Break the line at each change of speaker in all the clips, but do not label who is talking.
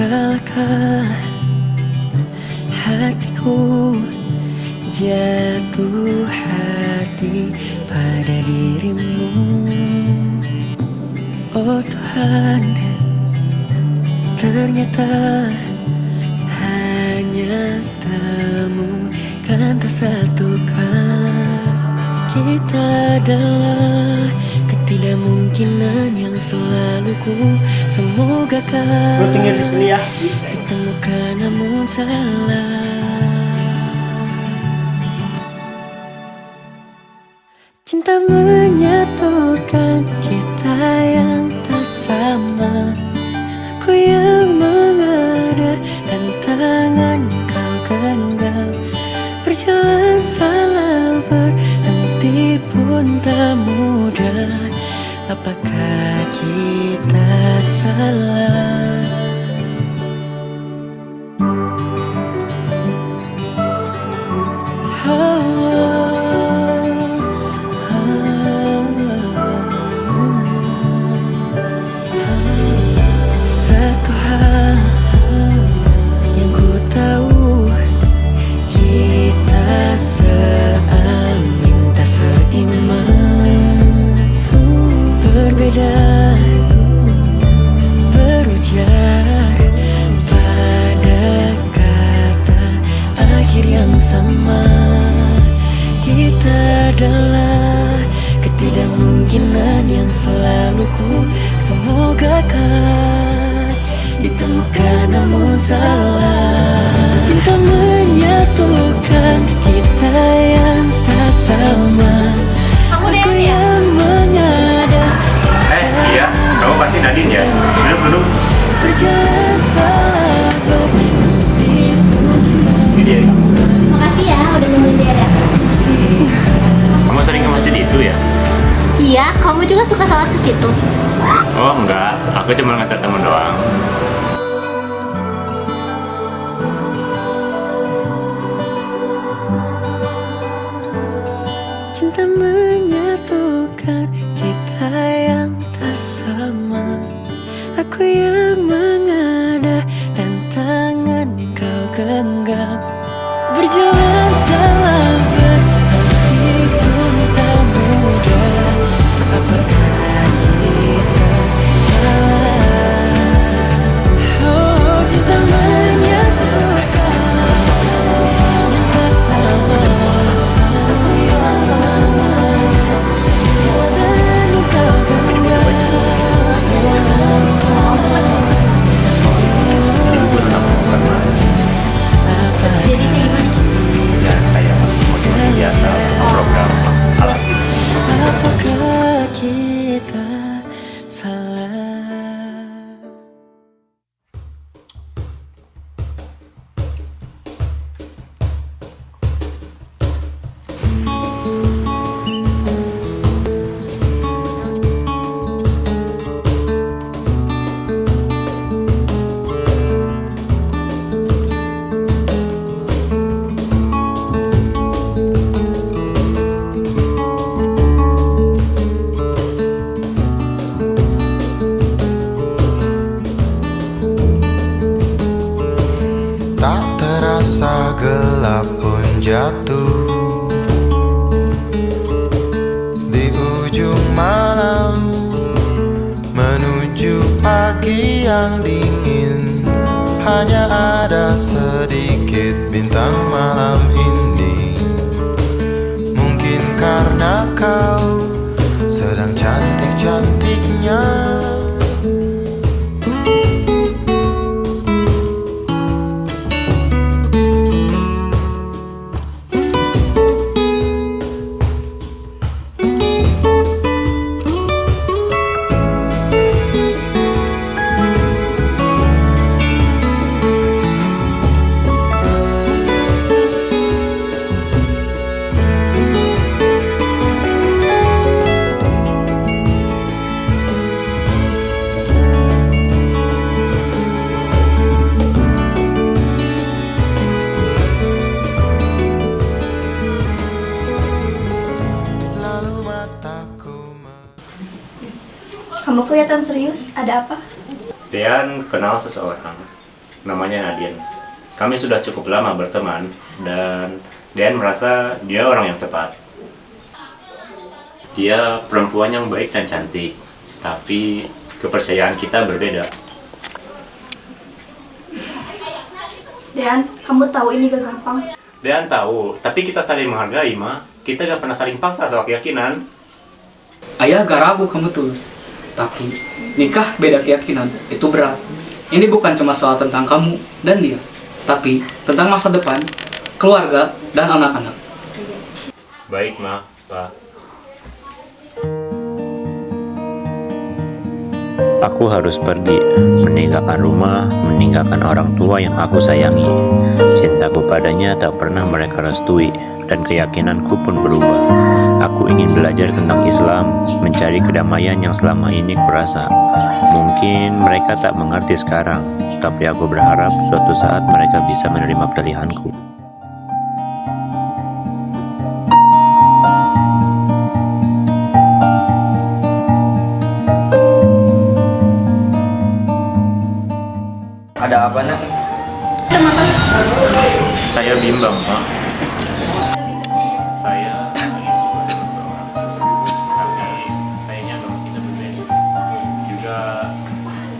Salahkah hatiku jatuh hati pada dirimu? Oh Tuhan, ternyata hanya temukan tak satukan. Kita adalah ketidakmungkinan yang selalu ku semogakan.
Gue tinggal di sini ya.
Ditemukan namun salah. Cinta menyatukan kita yang tak sama. Aku yang mengada dan tangan kau genggam. Berjalan salah berhenti pun tak mudah. Apakah kita salah? Satu hal yang ku tahu, kita seamin tak seiman. Berbeda berujar pada kata akhir yang sama. Kita adalah ketidakmungkinan yang selalu ku semogakan. Ditemukan namun salah. Cinta menyatukan kita yang tak sama. Aku yang mengada.
Iya, kamu pasti Nadine ya? Duduk.
Berjalan salah berhenti pun tak.
Ini dia.
Makasih ya udah nemuin Dera.
Kamu sering ke masjid itu ya?
Iya, kamu juga suka salat ke situ.
Oh enggak, aku cuma ngantar teman doang.
Cinta menyatukan kita yang tak sama. Aku yang mengada dan tangan kau genggam. Berjalan salah berhenti pun tak mudah. Apakah kita salah? Oh, cinta menyatukan yang tak sama. Aku yang mengada dan kau genggam.
Jadi kayak gimana?
Ya kayak model biasa program ala gitu.
Apakah kita salah?
Tak terasa gelap pun jatuh di ujung malam, menuju pagi yang dingin. Hanya ada sedikit bintang malam ini. Mungkin karena kau sedang cantik-cantiknya.
Kamu kelihatan serius, ada apa?
Dean kenal seseorang. namanya Nadine. Kami sudah cukup lama berteman dan Dean merasa dia orang yang tepat. Dia perempuan yang baik dan cantik, tapi kepercayaan kita berbeda.
Dean, kamu tahu ini gak gampang.
Dean tahu, tapi kita saling menghargai, Ma. Kita gak pernah saling paksa soal keyakinan.
Ayah gak ragu kamu tulus. Tapi nikah beda keyakinan itu berat. Ini bukan cuma soal tentang kamu dan dia, tapi tentang masa depan, keluarga, dan anak-anak.
Baik, Ma, Pa. Aku harus pergi, meninggalkan rumah, meninggalkan orang tua yang aku sayangi. Cintaku padanya tak pernah mereka restui, dan keyakinanku pun berubah. Aku ingin belajar tentang Islam, mencari kedamaian yang selama ini kurasa. Mungkin mereka tak mengerti sekarang, tapi aku berharap suatu saat mereka bisa menerima pilihanku.
Ada apa nak?
Saya bimbang, Pak. Saya lagi suka sama seorang, tapi sayangnya agama kita berbeda. Juga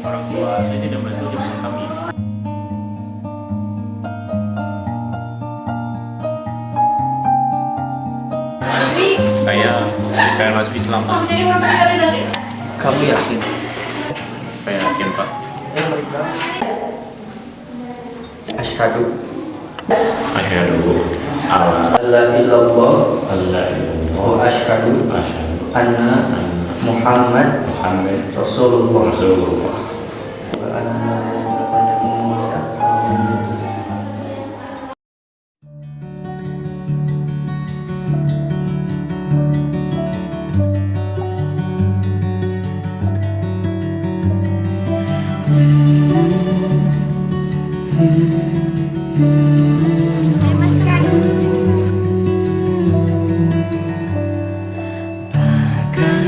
orang tua saya tidak merestui hubungan kami. Saya masuk Islam.
Kamu yakin?
Saya yakin, Pak.
Asyhadu
Asyhadu alla
alla illallah
ilaha
wa asyhadu anna Muhammad Rasulullah.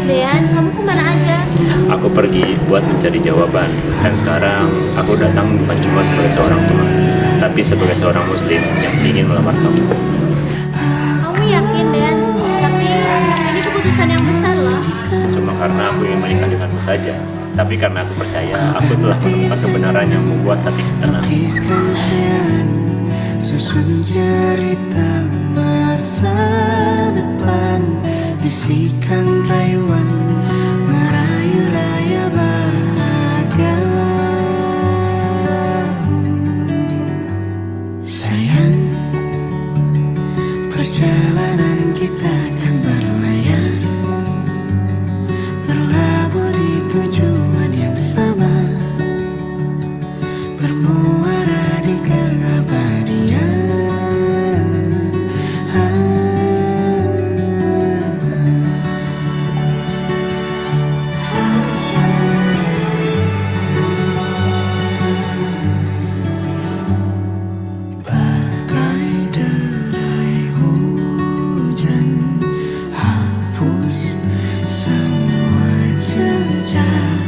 Dean, kamu kemana aja?
Aku pergi buat mencari jawaban, dan sekarang aku datang bukan cuma sebagai seorang teman, tapi sebagai seorang muslim yang ingin melamar kamu.
Kamu yakin, Dean? Tapi ini keputusan yang besar loh.
Cuma karena aku ingin menikah denganmu saja, tapi karena aku percaya aku telah menemukan kebenaran yang membuat hatiku tenang.
Kiskan jalan, susun cerita masa depan, bisikan rayuan, merayu raya bahagia. Sayang, perjalanan kita akan berlayar, berlabuh di tujuan yang sama, bermuara di keabadian. Bagai derai hujan, hapus semua jejak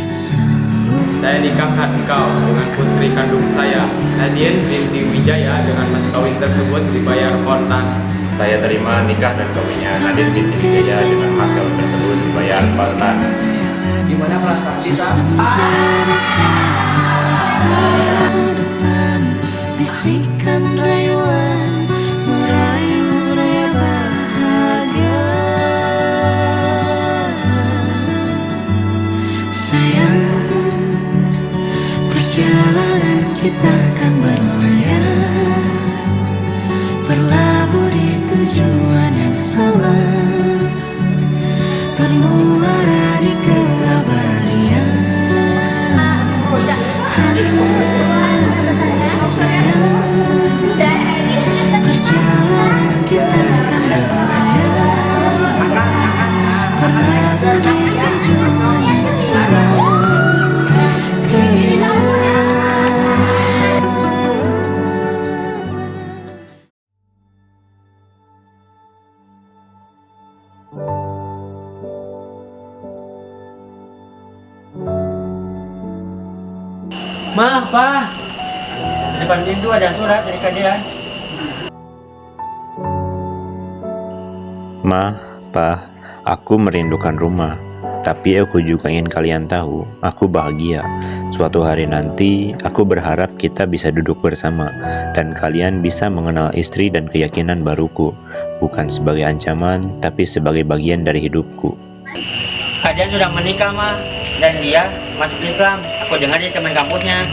seluruh.
Saya nikahkan engkau dengan putri kandung saya, Nadine binti Wijaya, dengan mas kawin tersebut dibayar kontan.
Saya terima nikah dan kawinnya Nadine binti Wijaya dengan mas kawin tersebut dibayar kontan.
Gimana perasaan kita?
Cerita masa depan, bisikan rayuan, merayu raya bahagia. Sayang, perjalanan kita akan berlayar, berlabuh di tujuan yang sama, bermuara di keabadian. Sayang, perjalanan kita akan berlayar, berlabuh di tujuan yang sama.
Ma, Pa,
depan pintu ada surat dari kalian.
Ma, Pa, aku merindukan rumah. Tapi aku juga ingin kalian tahu, aku bahagia. Suatu hari nanti, aku berharap kita bisa duduk bersama dan kalian bisa mengenal istri dan keyakinan baruku, bukan sebagai ancaman, tapi sebagai bagian dari hidupku.
Kalian sudah menikah, Ma, dan dia masuk Islam. Aku dengar di teman kampusnya.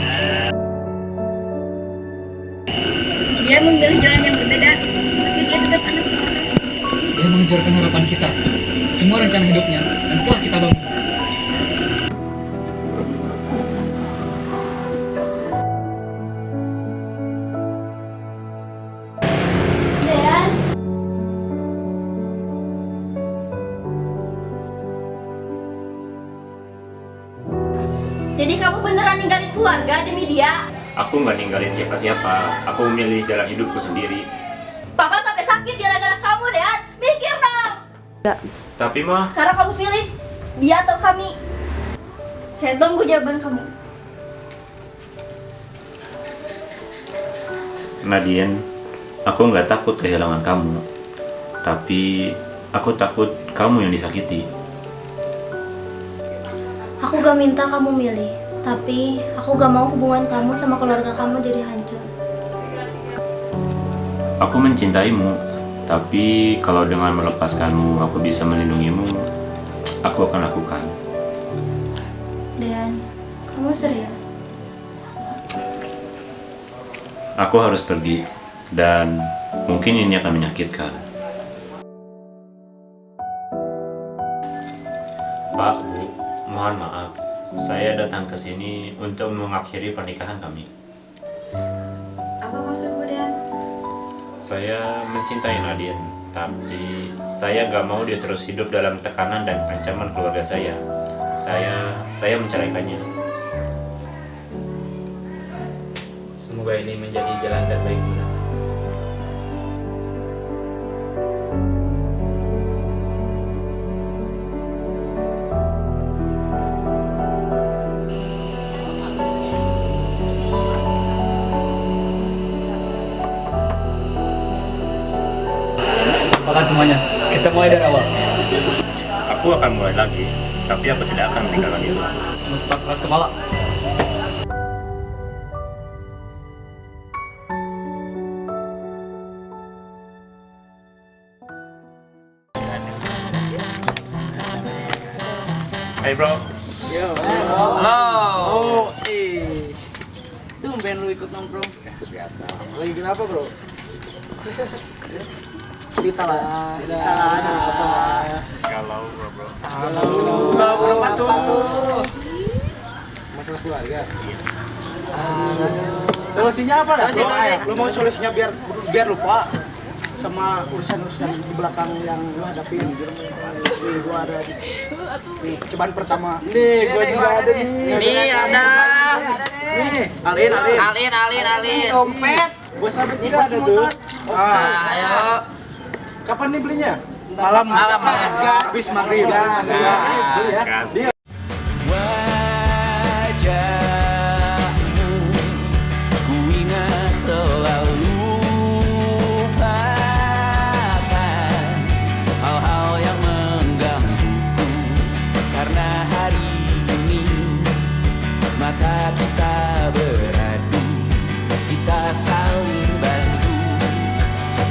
Dia memilih jalan yang berbeda, tapi dia tetap anak kita.
Dia mengejarkan harapan kita, semua rencana hidupnya, dan telah kita bangun.
Dean,
Jadi kamu beneran ninggalin keluarga demi dia?
Aku nggak ninggalin siapa-siapa, aku memilih jalan hidupku sendiri.
Papa sampai sakit gara-gara kamu, Dean. Mikir dong.
Tapi Ma,
Sekarang kamu pilih dia atau kami. Saya tunggu jawaban kamu.
Nadine, aku nggak takut kehilangan kamu, tapi aku takut kamu yang disakiti.
aku gak minta kamu milih, tapi aku gak mau hubungan kamu sama keluarga kamu jadi hancur.
Aku mencintaimu, tapi kalau dengan melepaskanmu aku bisa melindungimu, aku akan lakukan.
Dan kamu serius?
Aku harus pergi, dan mungkin ini akan menyakitkan. Pak, Bu, mohon maaf. Saya datang ke sini untuk mengakhiri pernikahan kami.
Apa maksudmu, Dean?
Saya mencintai Nadine, tapi saya gak mau dia terus hidup dalam tekanan dan ancaman keluarga saya. Saya menceraikannya.
Semoga ini menjadi jalan terbaik, Bunda. Makan semuanya. Kita mulai dari awal.
Aku akan mulai lagi, tapi aku tidak akan meninggalkan Islam.
Tetap keras kepala.
Hey bro,
Halo. Tumben lu ikut nongkrong. Biasa.
Lagi kenapa bro? Kita lah.
galau bro.
Halo. Apa tuh? Masalah keluarga. Solusinya apa dah? Lu mau solusinya biar lupa sama urusan-urusan di belakang yang lu hadapin. Nih gua ada nih cobaan pertama. Nih gua juga ada nih.
Nih ada.
Nih, Alin.
Dompet.
Gua sampai juga ada tuh.
Nah, ayo.
Kapan nih belinya? Malam. Habis maghrib. Gas.
Kasih.
Wajahmu ku ingat selalu, lupakan hal-hal yang menggangguku, karena hari ini mata kita beradu, kita saling bantu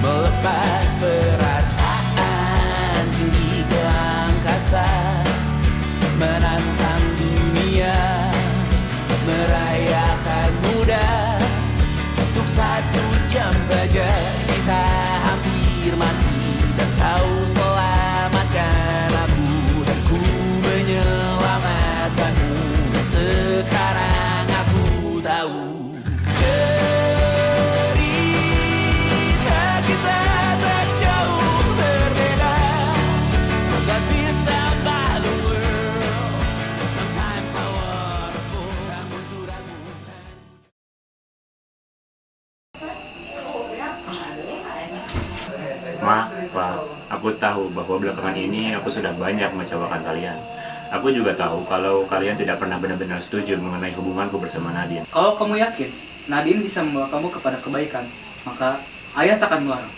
melepas perasaan tinggi ke angkasa, menantang dunia, merayakan muda. Untuk 1 jam saja kita hampir mati, dan kau selamatkan aku, dan ku menyelamatkanmu. Dan sekarang aku tahu cerita kita tak jauh berbeda, but it's about the world. Sometimes so wonderful. Namun suratmu
Ma, Pak, aku tahu bahwa belakangan ini aku sudah banyak mengecewakan kalian. Aku juga tahu kalau kalian tidak pernah benar-benar setuju mengenai hubunganku bersama Nadine.
Kalau kamu yakin Nadine bisa membawa kamu kepada kebaikan, maka ayah tak akan melarang.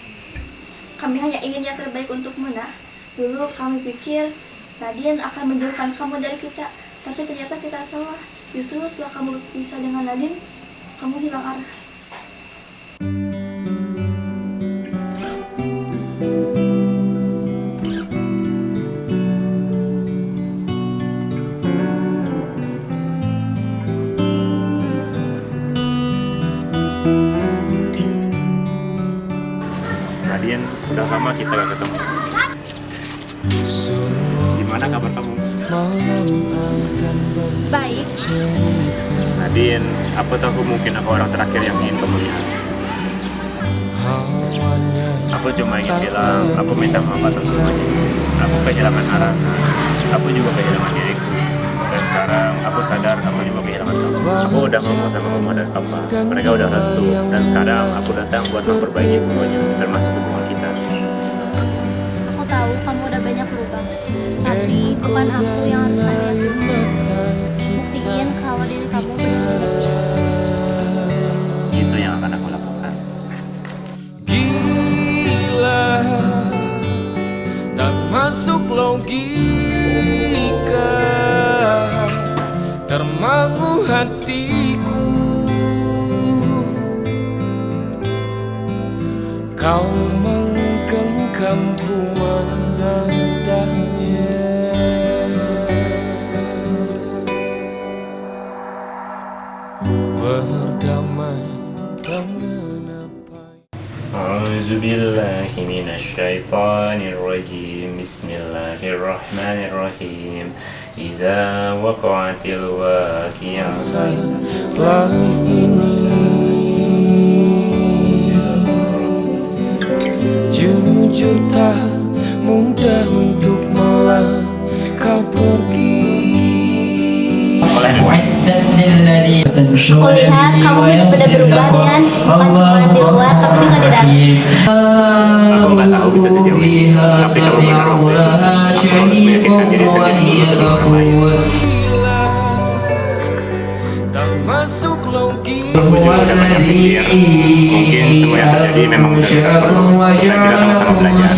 Kami hanya ingin yang terbaik untukmu, nak. Dulu kami pikir Nadine akan menjauhkan kamu dari kita, tapi ternyata kita salah. Justru setelah kamu pisah dengan Nadine, kamu hilang arah.
Nadine, udah lama kita gak ketemu. Gimana kabar kamu?
Baik.
Nadine, aku tahu mungkin aku orang terakhir yang ingin kamu lihat. Aku cuma ingin bilang, aku minta maaf atas semuanya. Aku kehilangan arah, aku juga kehilangan diriku. Dan sekarang aku sadar aku juga kehilangan kamu. Aku udah ngomong sama mama dan papa, mereka udah restu. Dan sekarang aku datang buat memperbaiki semuanya, termasuk hubungan kita.
Aku tahu kamu udah banyak berubah, tapi bukan aku yang harus kalian buktiin kalau diri kamu benar-benar.
Itu yang akan aku lakukan.
Gila, tak masuk logika, termangu hatiku. Kau menggenggamku menadahnya. Berdamai dengan apa?
A'udzubillahi minasyaitonirrajim. Bismillahirrahmanirrahim. Iza waqa'atil waqi'ah.
Setelah ini jujur tak mudah untuk melangkah pergi.
Aku lihat kamu benar-benar berubah, Dan. Bukan cuma di luar, tapi juga di dalam.
Aku nggak tahu bisa sejauh ini, tapi kalau benar aku harus meyakinkan diri sendiri dulu sebelum orang lain.
Tak masuk logika.
Aku juga udah banyak pikir, mungkin semua yang terjadi memang benar. Sekarang kita sama-sama belajar.